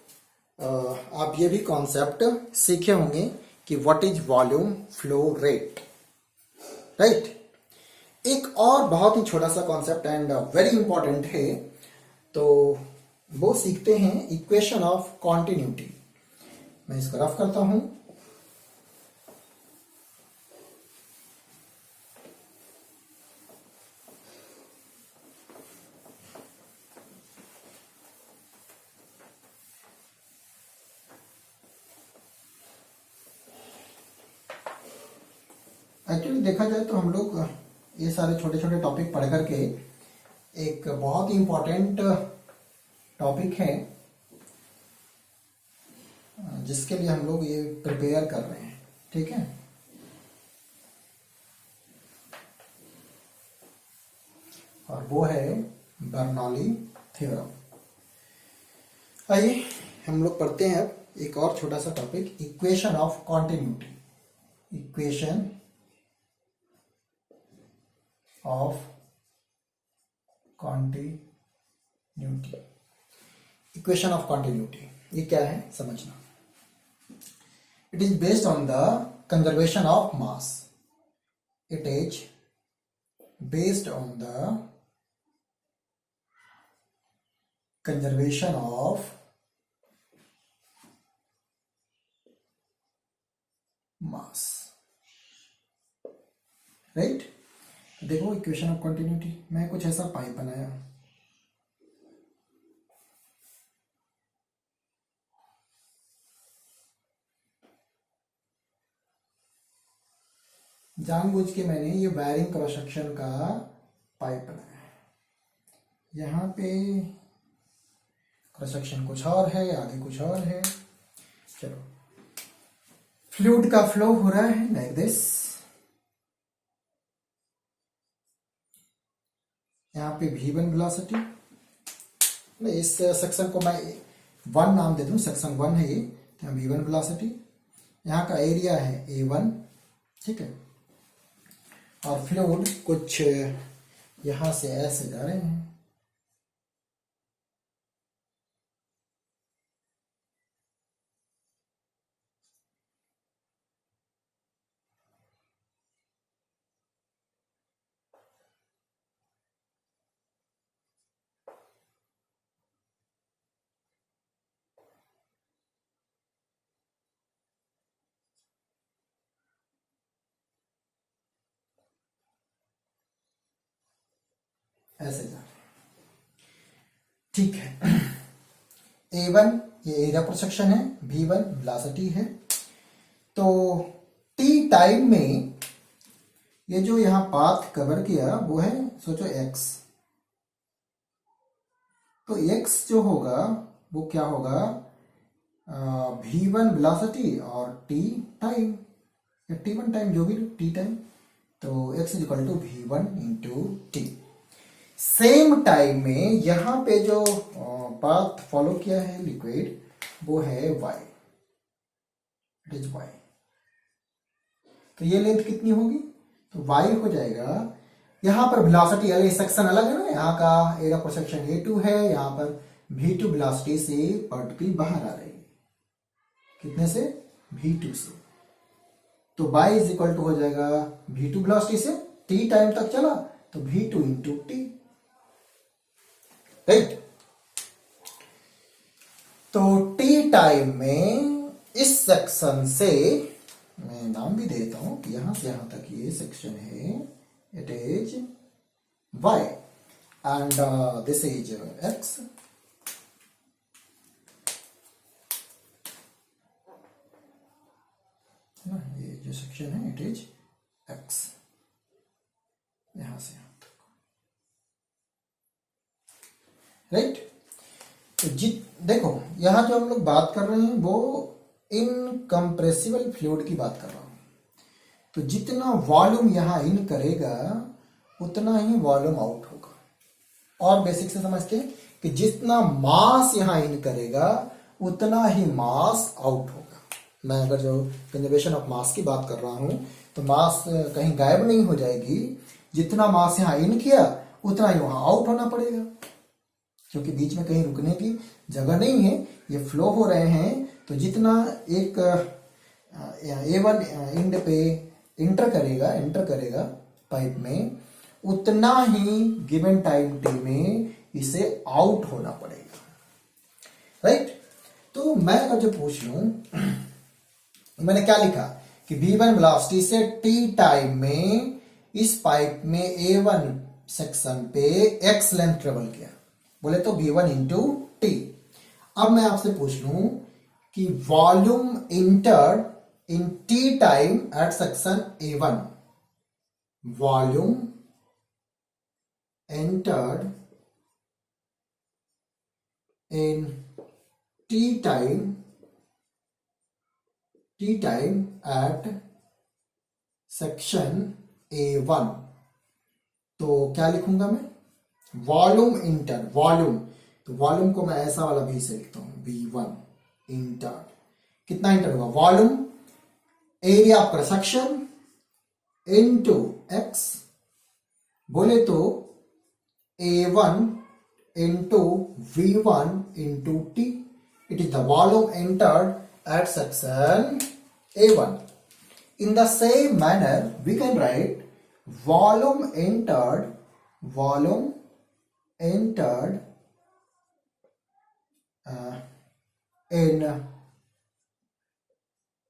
S1: आप ये भी कॉन्सेप्ट सीखे होंगे कि what is volume flow rate, right. एक और बहुत ही छोटा सा कॉन्सेप्ट एंड वेरी इंपॉर्टेंट है, तो वो सीखते हैं इक्वेशन ऑफ कॉन्टिन्यूटी। मैं इसको रफ करता हूं। एक्चुअली देखा जाए तो हम लोग ये सारे छोटे छोटे टॉपिक पढ़ करके एक बहुत ही इंपॉर्टेंट टॉपिक है जिसके लिए हम लोग ये प्रिपेयर कर रहे हैं। ठीक है, और वो है बर्नौली थ्योरम। आइए हम लोग पढ़ते हैं अब एक और छोटा सा topic, equation of continuity. Equation of continuity, equation of continuity ये क्या है समझना। It is based on the conservation of mass, it is based on the conservation of mass, right. देखो इक्वेशन ऑफ कंटिन्यूटी, मैं कुछ ऐसा पाइप बनाया, जानबूझ के मैंने ये वायरिंग क्रॉस सेक्शन का पाइप बनाया है। यहाँ पे क्रॉस सेक्शन कुछ और है, आगे कुछ और है। चलो, फ्लूइड का फ्लो हो रहा है लाइक दिस। यहाँ पे V1 वेलोसिटी, इस सेक्शन को मैं 1 नाम दे दूं, सेक्शन 1 है ये, तो V1 वेलोसिटी। यहाँ का एरिया है A1, ठीक है। और फ्लूइड कुछ यहां से ऐसे जा रहे हैं, ऐसे जा रहे हैं, ठीक है। A1 ये एरिया पर सेक्शन है, V1 वेलोसिटी है। तो t टाइम में ये जो यहां पाथ कवर किया वो है, सोचो x, तो x जो होगा वो क्या होगा, V1 वेलोसिटी और t टाइम या t1 टाइम, जो भी t टाइम, तो x is equal to V1 into T. Same time में यहां पे जो पाथ फॉलो किया है लिक्विड वो है y, इट इज y। तो ये लेंथ कितनी होगी, तो y हो जाएगा, यहां पर वेलोसिटी अलग, सेक्शन अलग है ना, यहाँ का एरिया पर सेक्शन A2 है, यहां पर v2 वेलोसिटी से पार्टिकल बाहर आ रही है, कितने से, v2 से। तो y इज इक्वल टू हो जाएगा v2 वेलोसिटी से t टाइम तक चला तो v2 इंटू टी, राइट। तो t टाइम में इस सेक्शन से, मैं नाम भी देता हूं कि यहां से यहां तक ये सेक्शन है, it is y and this is x। ये जो सेक्शन है इट इज x, यहां से यहां तक, राइट। तो देखो यहां जो हम लोग बात कर रहे हैं वो इनकम्प्रेसिबल फ्लूइड की बात कर रहा हूं। तो जितना वॉल्यूम यहां इन करेगा उतना ही वॉल्यूम आउट होगा। और बेसिक से समझते हैं कि जितना मास यहां इन करेगा उतना ही मास आउट होगा। मैं अगर जो कंजर्वेशन ऑफ मास की बात कर रहा हूं तो मास कहीं गायब नहीं हो जाएगी, जितना मास यहां इन किया उतना ही वहां आउट होना पड़ेगा, क्योंकि बीच में कहीं रुकने की जगह नहीं है, ये फ्लो हो रहे हैं। तो जितना एक A1 इंड पे एंटर करेगा पाइप में, उतना ही गिवन टाइम टी में इसे आउट होना पड़ेगा, राइट। तो मैं अगर जो पूछ लूं, मैंने क्या लिखा कि v1 वेलोसिटी से t टाइम में इस पाइप में A1 सेक्शन पे x लेंथ ट्रेवल किया, बोले तो v1 इंटू टी। अब मैं आपसे पूछ लूं कि volume entered in t time at section A1, volume entered in t time at section A1। तो क्या लिखूंगा मैं, वॉल्यूम इंटर, वॉल्यूम, तो वॉल्यूम को मैं ऐसा वाला भी से लिखता हूं V1 इंटर, कितना इंटर होगा, volume area of cross section into x, बोले तो A1 into V1 into T. It is the volume entered at section A1. In the same manner, we can write volume entered in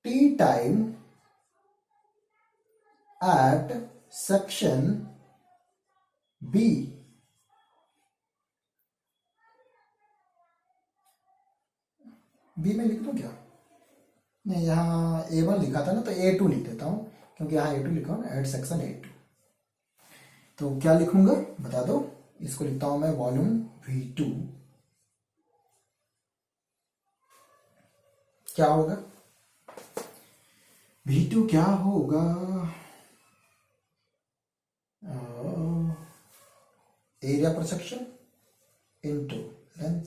S1: T time at section B. B में लिख दूं क्या, नहीं यहाँ A1 लिखा था ना, तो A2 लिख देता हूं, क्योंकि यहाँ A2 लिखा हूं ना, एट सेक्शन A2। तो क्या लिखूंगा बता दो, इसको लिखता हूं मैं वॉल्यूम V2, क्या होगा V2, क्या होगा, एरिया पर सेक्शन इनटू लेंथ,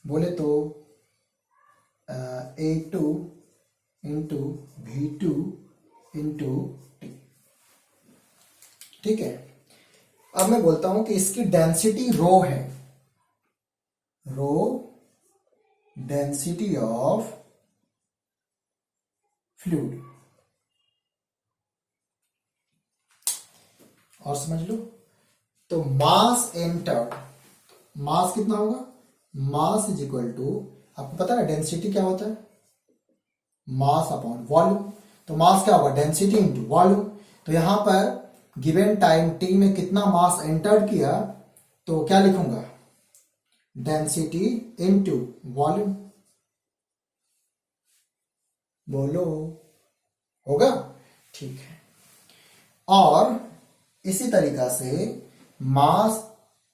S1: बोले तो A2 into V2 into T, ठीक है। अब मैं बोलता हूं कि इसकी डेंसिटी रो है, रो डेंसिटी ऑफ फ्लूइड, और समझ लो। तो मास एंटर्ड, मास कितना होगा, मास इज इक्वल टू, आपको पता है डेंसिटी क्या होता है, मास अपॉन वॉल्यूम। तो मास क्या होगा, डेंसिटी इंटू वॉल्यूम। तो यहां पर गिवन टाइम टी में कितना मास एंटर्ड किया, तो क्या लिखूंगा, डेंसिटी इंटू वॉल्यूम, बोलो होगा, ठीक है। और इसी तरीका से मास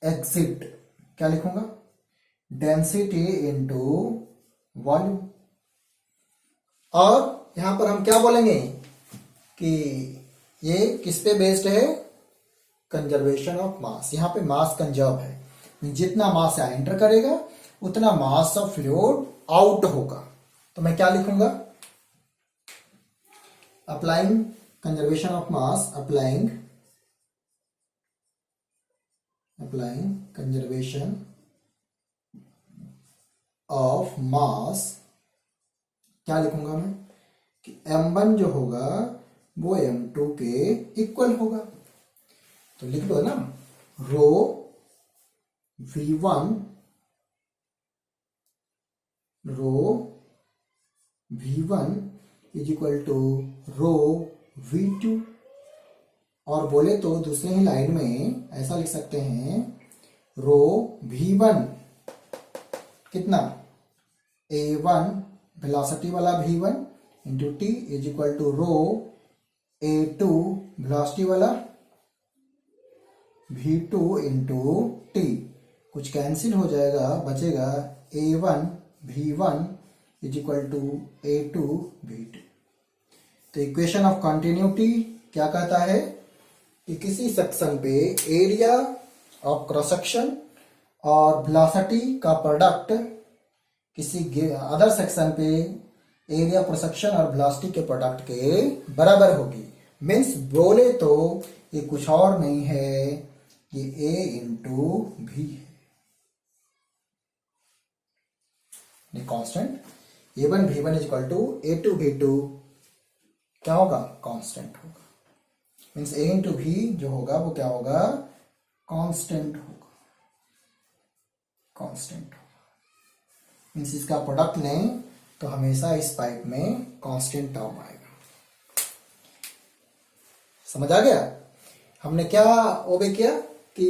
S1: एग्जिट, क्या लिखूंगा, डेंसिटी इंटू वॉल्यूम। और यहां पर हम क्या बोलेंगे कि ये किस पे बेस्ड है, कंजर्वेशन ऑफ मास। यहाँ पे मास कंजर्व है, जितना मास यहाँ एंटर करेगा उतना मास ऑफ फ्लूइड आउट होगा। तो मैं क्या लिखूंगा, applying conservation of mass, applying conservation of mass, क्या लिखूंगा मैं कि m1 जो होगा वो m2 के इक्वल होगा। तो लिख दो ना, rho v1 is equal to rho v2, और बोले तो दूसरे ही लाइन में ऐसा लिख सकते हैं, रो v1 कितना a1 वेलोसिटी वाला v1 into T is equal to rho a2 velocity वाला v2 इंटू टी। कुछ कैंसिल हो जाएगा, बचेगा a1 v1 is equal to a2 v2। तो इक्वेशन ऑफ कंटिन्यूटी क्या कहता है कि किसी सेक्शन पे एरिया ऑफ क्रॉस सेक्शन और वेलोसिटी का प्रोडक्ट किसी अदर सेक्शन पे एरिया क्रॉस सेक्शन और वेलोसिटी के प्रोडक्ट के बराबर होगी। मीन्स बोले तो ये कुछ और नहीं है, ये a इंटू भी है, constant a1 v1 is equal to a2 v2 क्या होगा, कांस्टेंट होगा। मीन्स a इंटू भी जो होगा वो क्या होगा, कांस्टेंट होगा, कांस्टेंट होगा। मीन्स इसका प्रोडक्ट लें तो हमेशा इस पाइप में कांस्टेंट टर्म आएगा। समझ आ गया। हमने क्या ओबे किया कि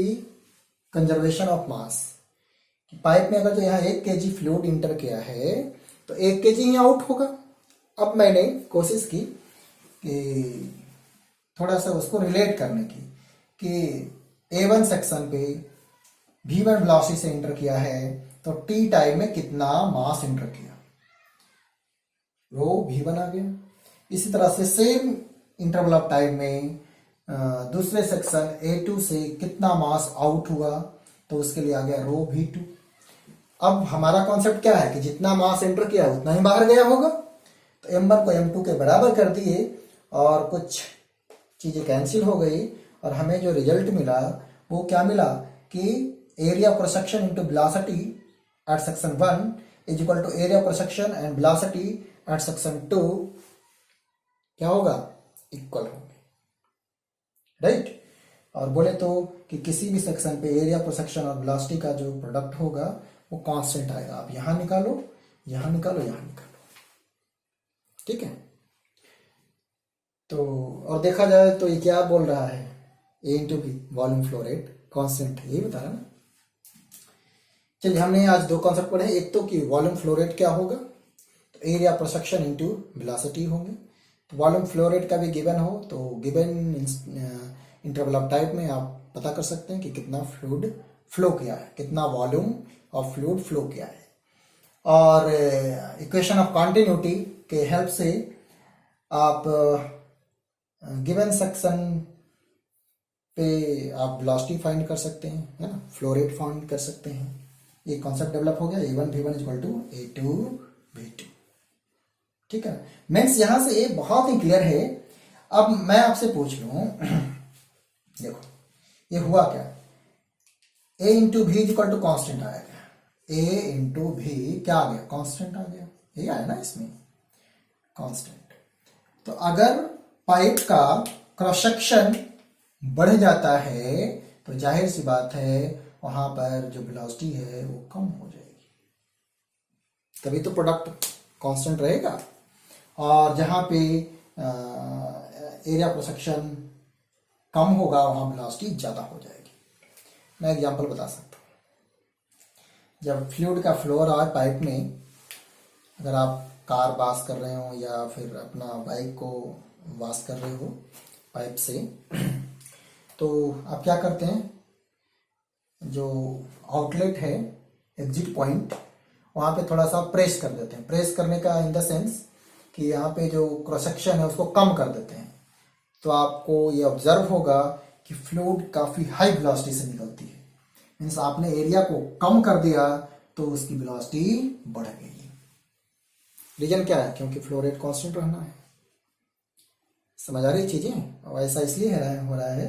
S1: कंजर्वेशन ऑफ मास, पाइप में अगर जो यहाँ 1 kg फ्लूइड इंटर किया है तो 1 kg ही आउट होगा। अब मैंने कोशिश की कि थोड़ा सा उसको रिलेट करने की कि A1 सेक्शन पे V1 वेलोसिटी से इंटर किया है तो T टाइम में कितना मास इंटर किया, रो V1 आ गया। इसी तरह से सेम इंटरवल ऑफ टाइम में दूसरे सेक्शन A2 से कितना मास आउट हुआ तो उसके लिए आ गया रो V2। अब हमारा कॉन्सेप्ट क्या है कि जितना मास एंटर किया उतना ही बाहर गया होगा, तो m1 को m2 के बराबर कर दिए और कुछ चीजें कैंसिल हो गई और हमें जो रिजल्ट मिला वो क्या मिला कि area cross section into velocity at section 1 is equal to area cross section and velocity at section 2 क्या होगा, इक्वल होंगे, राइट। और बोले तो कि किसी भी सेक्शन पे एरिया क्रॉस सेक्शन और वेलोसिटी का जो प्रोडक्ट होगा वो कांस्टेंट आएगा। आप यहां निकालो, यहां निकालो, यहां निकालो, ठीक है। तो और देखा जाए तो ये क्या बोल रहा है, A into B volume flow rate constant है, ये बता रहा ना। चलिए हमने आज 2 कॉन्सेप्ट पढ़े, एक तो कि वॉल्यूम फ्लो रेट क्या होगा, तो area cross section into velocity होंगे। तो वॉल्यूम फ्लो रेट का भी गिवन हो तो गिवन इंटरवल ऑफ टाइम में आप पता कर सकते हैं कि कितना फ्लूइड फ्लो किया है, कितना वॉल्यूम ऑफ फ्लूइड फ्लो किया है। और इक्वेशन ऑफ कंटिन्यूटी के हेल्प से आप गिवन सेक्शन पे आप वेलोसिटी फाइंड कर सकते हैं, है ना, फ्लो रेट फाइंड कर सकते हैं। ये कॉन्सेप्ट डेवलप हो गया, a1 v1 is equal to a2 v2, ठीक है। मीन्स यहां से ये बहुत ही क्लियर है। अब मैं आपसे पूछ लूं देखो ये हुआ क्या, a इंटू भी इज इक्वल टू कॉन्स्टेंट आया गया, a इंटू भी क्या आ गया, कॉन्स्टेंट आ गया, ये आया ना इसमें कॉन्स्टेंट। तो अगर पाइप का क्रॉस सेक्शन बढ़ जाता है तो जाहिर सी बात है वहां पर जो वेलोसिटी है वो कम हो जाएगी, तभी तो प्रोडक्ट कांस्टेंट रहेगा। और जहां पे एरिया क्रॉस सेक्शन कम होगा वहां वेलोसिटी ज्यादा हो जाएगी। मैं एग्जांपल बता सकता हूं, जब फ्लूइड का फ्लो रहा है पाइप में, अगर आप कार वॉश कर रहे हो या फिर अपना बाइक को वॉश कर रहे हो पाइप से, तो आप क्या करते हैं, जो आउटलेट है एग्जिट पॉइंट वहां पे थोड़ा सा प्रेस कर देते हैं। प्रेस करने का इन द सेंस कि यहाँ पे जो क्रॉस सेक्शन है उसको कम कर देते हैं। तो आपको ये ऑब्जर्व होगा कि फ्लूइड काफी हाई वेलोसिटी से निकलती है। मीन्स आपने एरिया को कम कर दिया तो उसकी वेलोसिटी बढ़ गई। रीजन क्या है? क्योंकि फ्लो रेट कांस्टेंट रहना है। समझ आ रही चीजें? और ऐसा इसलिए हो रहा है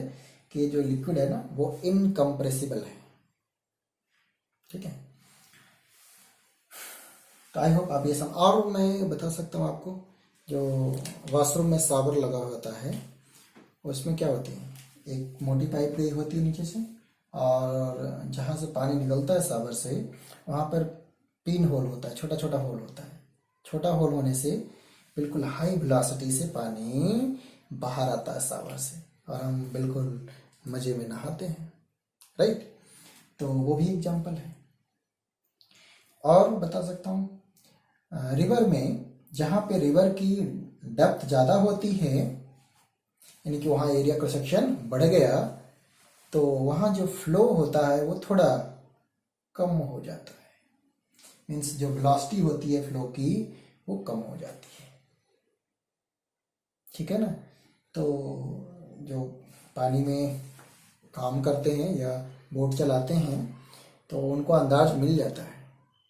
S1: कि जो लिक्विड है ना वो इनकम्प्रेसिबल है। ठीक है, तो आई होप आप ये सब। और मैं बता सकता हूँ आपको, जो वॉशरूम में शावर लगा होता है उसमें क्या होती है, एक मोटी पाइप गई होती है नीचे से, और जहाँ से पानी निकलता है शावर से वहाँ पर पिन होल होता है, छोटा छोटा होल होता है। छोटा होल होने से बिल्कुल हाई वेलोसिटी से पानी बाहर आता है शावर से, और हम बिल्कुल मजे में नहाते हैं। राइट, तो वो भी एग्जाम्पल है। और बता सकता हूँ रिवर में, जहाँ पे रिवर की डेप्थ ज़्यादा होती है, यानी कि वहाँ एरिया क्रॉस सेक्शन बढ़ गया, तो वहाँ जो फ्लो होता है वो थोड़ा कम हो जाता है। मीन्स जो वेलोसिटी होती है फ्लो की वो कम हो जाती है। ठीक है ना? तो जो पानी में काम करते हैं या बोट चलाते हैं तो उनको अंदाज मिल जाता है,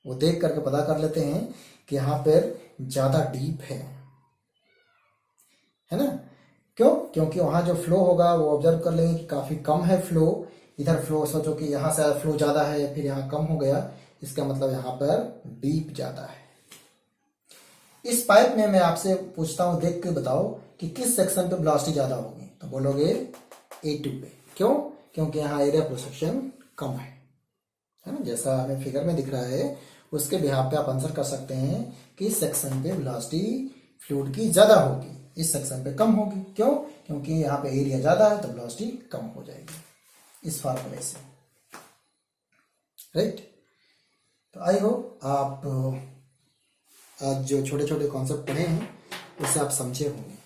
S1: वो देख करके पता कर लेते हैं कि यहाँ पर ज़्यादा डीप है ना? क्यों? क्योंकि वहाँ जो फ्लो होगा वो ऑब्जर्व कर लेंगे कि काफ़ी कम है फ्लो, इधर फ्लो सोचो कि यहाँ से फ्लो ज़्यादा है फिर यहाँ कम हो गया, इसका मतलब यहाँ पर डीप ज़्यादा है। इस पाइप में मैं आपसे पूछता हूँ, देख के बताओ कि किस सेक्शन पे वेलोसिटी ज़्यादा होगी, तो बोलोगे A2 पे। क्यों? क्योंकि यहाँ एरिया क्रॉस सेक्शन कम है ना? जैसा हमें फिगर में दिख रहा है उसके बिहाफ पे आप आंसर कर सकते हैं कि इस सेक्शन पे वेलोसिटी फ्लूइड की ज़्यादा होगी, इस सेक्शन पे कम होगी। क्यों? क्योंकि यहाँ पे एरिया ज़्यादा है तो वेलोसिटी कम हो जाएगी, इस फार्मूले से। राइट, तो आई होप आप आज जो छोटे छोटे कॉन्सेप्ट पढ़े हैं उससे आप समझे होंगे।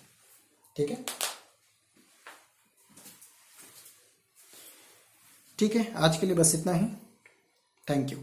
S1: ठीक है, ठीक है, आज के लिए बस इतना ही। Thank you.